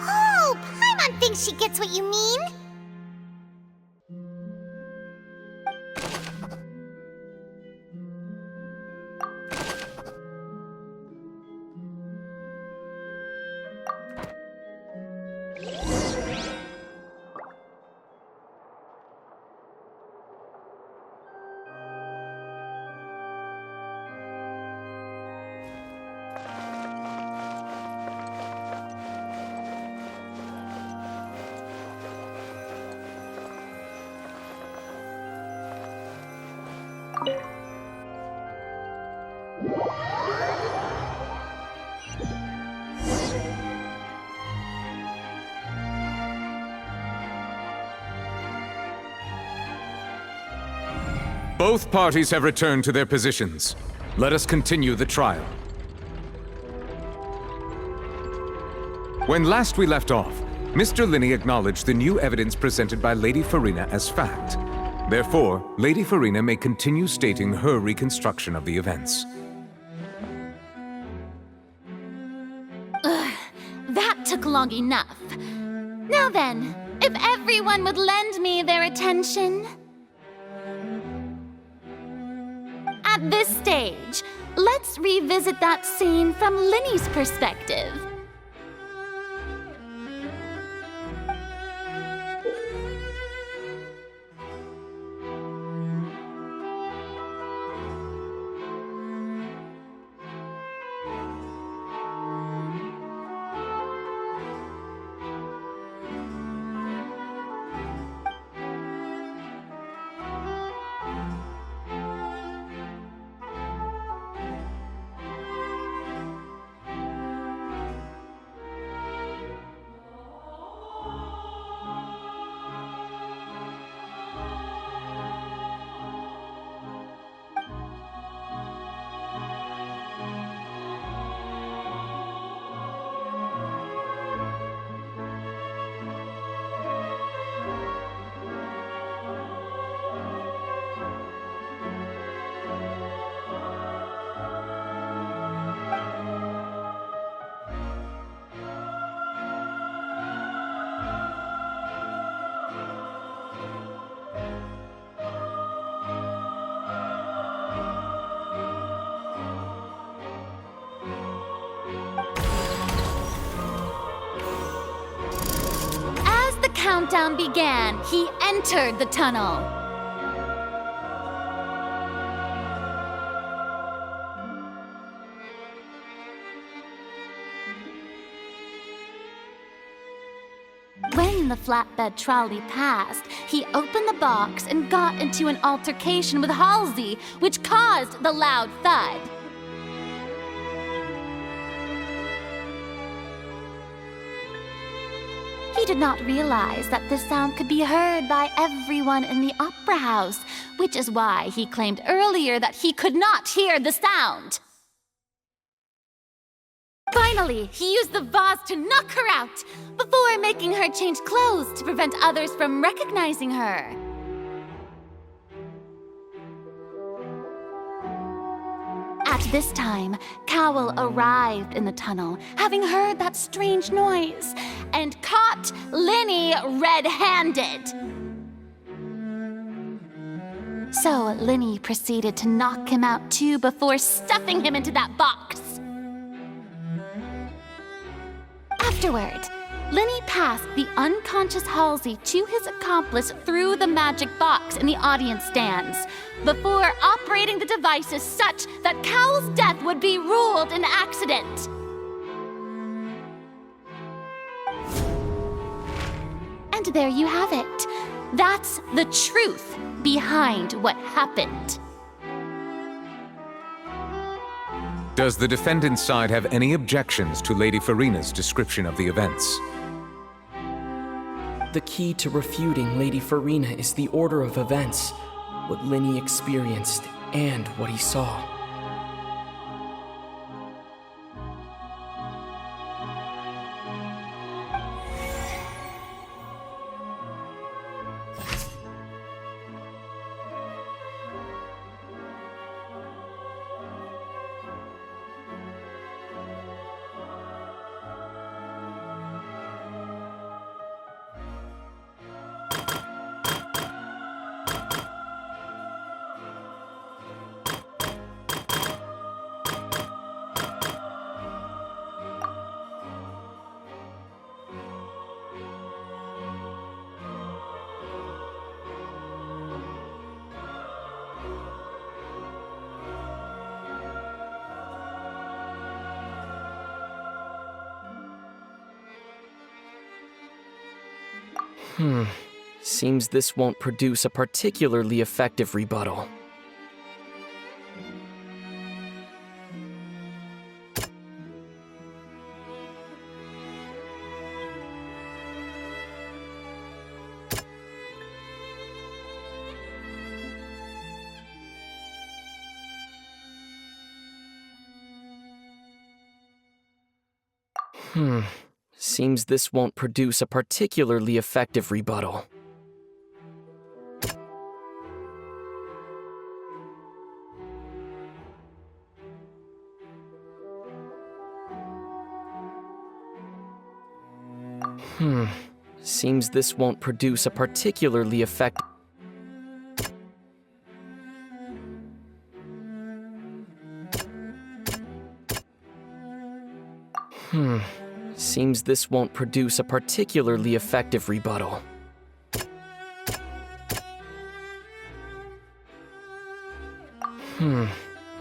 Oh, Paimon thinks she gets what you mean. Both parties have returned to their positions. Let us continue the trial. When last we left off, Mr. Linney acknowledged the new evidence presented by Lady Farina as fact. Therefore, Lady Farina may continue stating her reconstruction of the events. That took long enough. Now then, if everyone would lend me their attention. At this stage, let's revisit that scene from Linney's perspective. Countdown began, he entered the tunnel. When the flatbed trolley passed, he opened the box and got into an altercation with Halsey, which caused the loud thud. He did not realize that this sound could be heard by everyone in the opera house, which is why he claimed earlier that he could not hear the sound. Finally, he used the vase to knock her out, before making her change clothes to prevent others from recognizing her. At this time, Cowell arrived in the tunnel, having heard that strange noise, and caught Linney red-handed. So Linney proceeded to knock him out too before stuffing him into that box. Afterward, Linney passed the unconscious Halsey to his accomplice through the magic box in the audience stands, before operating the devices such that Cowell's death would be ruled an accident. And there you have it. That's the truth behind what happened. Does the defendant's side have any objections to Lady Farina's description of the events? The key to refuting Lady Farina is the order of events, what Linney experienced and what he saw. Seems this won't produce a particularly effective rebuttal. Seems this won't produce a particularly effective rebuttal. Seems this won't produce a particularly effective... Seems this won't produce a particularly effective rebuttal.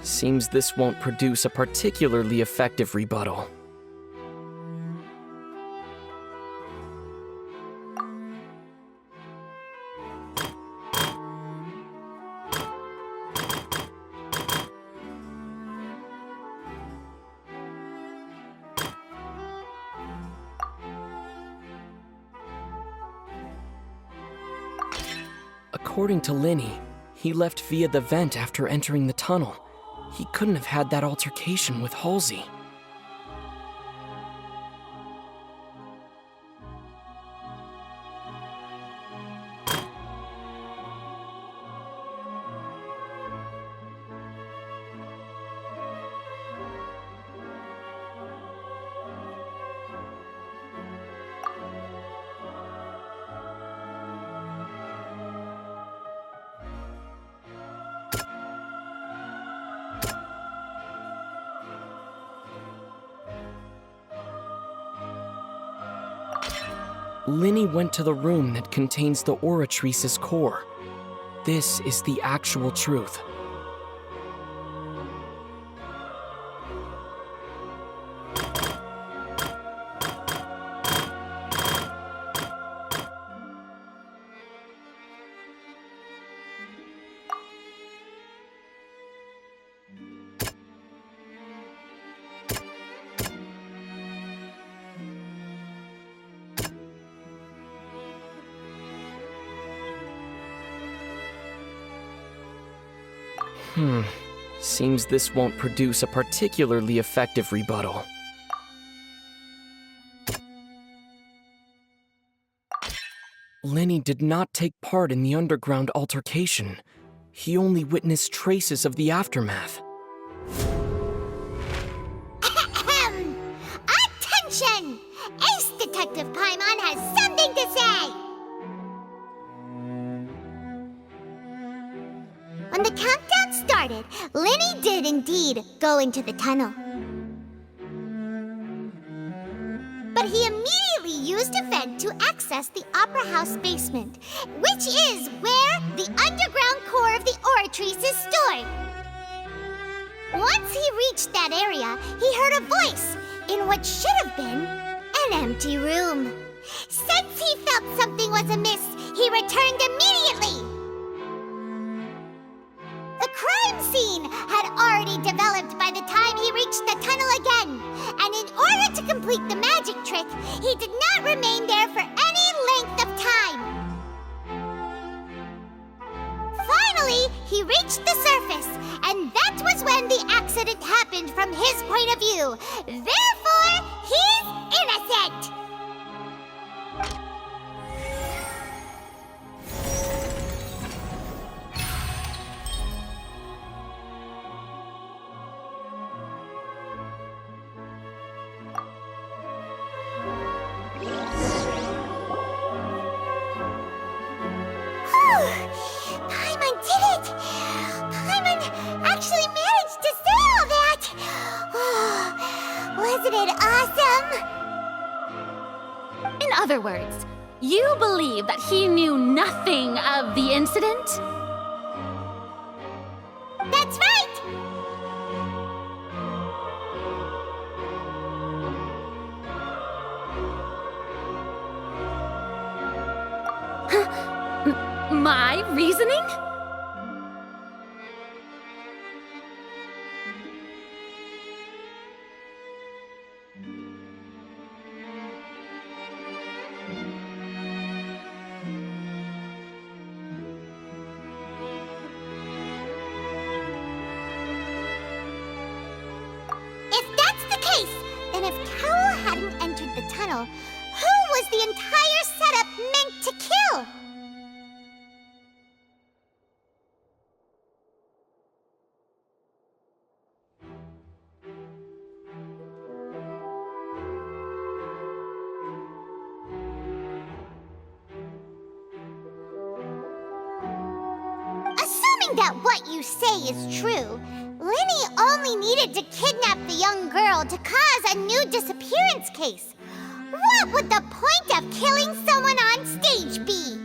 Seems this won't produce a particularly effective rebuttal. According to Linny, he left via the vent after entering the tunnel. He couldn't have had that altercation with Halsey. Linny went to the room that contains the Oratrice's core. This is the actual truth. Seems this won't produce a particularly effective rebuttal. Linny did not take part in the underground altercation. He only witnessed traces of the aftermath. Attention! Ace Detective Paimon has something to say! When the countdown started, Linny did indeed go into the tunnel. But he immediately used a vent to access the Opera House basement, which is where the underground core of the Oratrice is stored. Once he reached that area, he heard a voice in what should have been an empty room. Since he felt something was amiss, he returned immediately. The crime scene had already developed by the time he reached the tunnel again, and in order to complete the magic trick, he did not remain there for any length of time. Finally, he reached the surface, and that was when the accident happened from his point of view. Therefore, he's innocent! Paimon did it! Paimon actually managed to say all that! Wasn't it awesome? In other words, you believe that he knew nothing of the incident? That's right! My reasoning? If that's the case, then if Cowell hadn't entered the tunnel, who was the entire setup meant to kill? Assuming that what you say is true, Linny only needed to kidnap the young girl to cause a new disappearance case. What would the point of killing someone on stage be?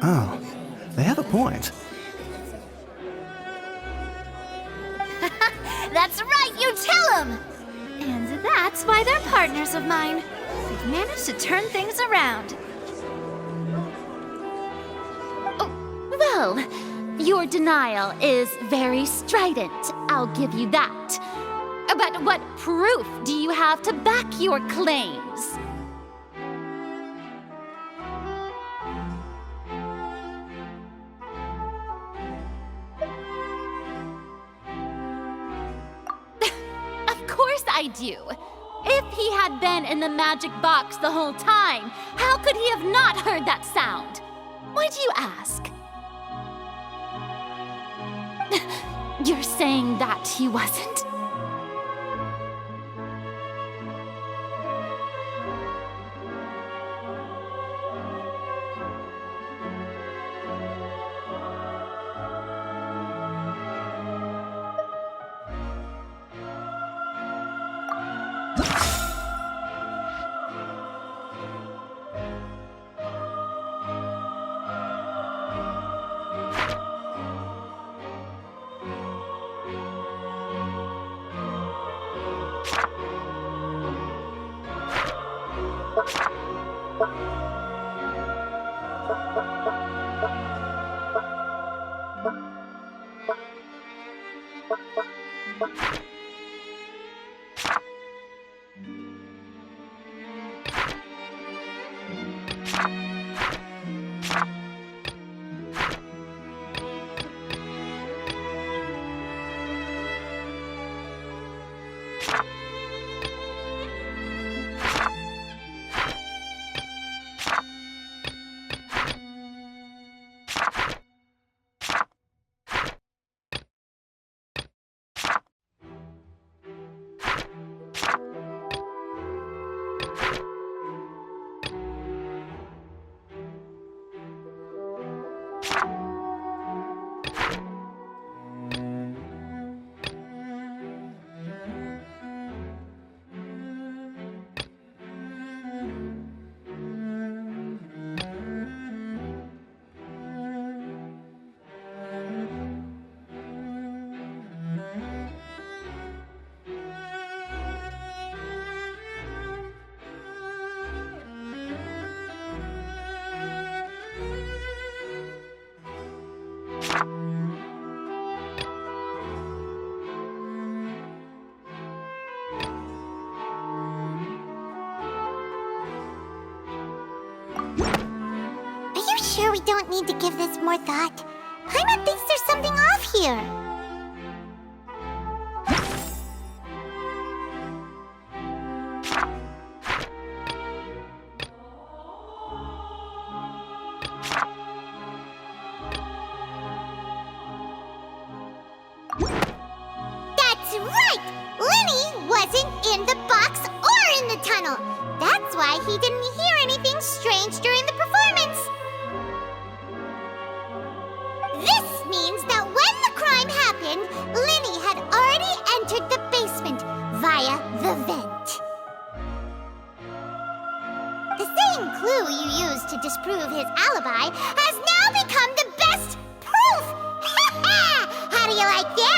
Oh, they have a point. That's right, you tell them! And that's why they're partners of mine. We've managed to turn things around. Oh, well, your denial is very strident, I'll give you that. But what proof do you have to back your claims? Of course I do. If he had been in the magic box the whole time, how could he have not heard that sound? Why do you ask? You're saying that he wasn't? Sure we don't need to give this more thought? Paimon thinks there's something off here. That's right! Linny wasn't in the box or in the tunnel. That's why he didn't hear anything strange during the performance. This means that when the crime happened, Linny had already entered the basement via the vent. The same clue you used to disprove his alibi has now become the best proof! How do you like that?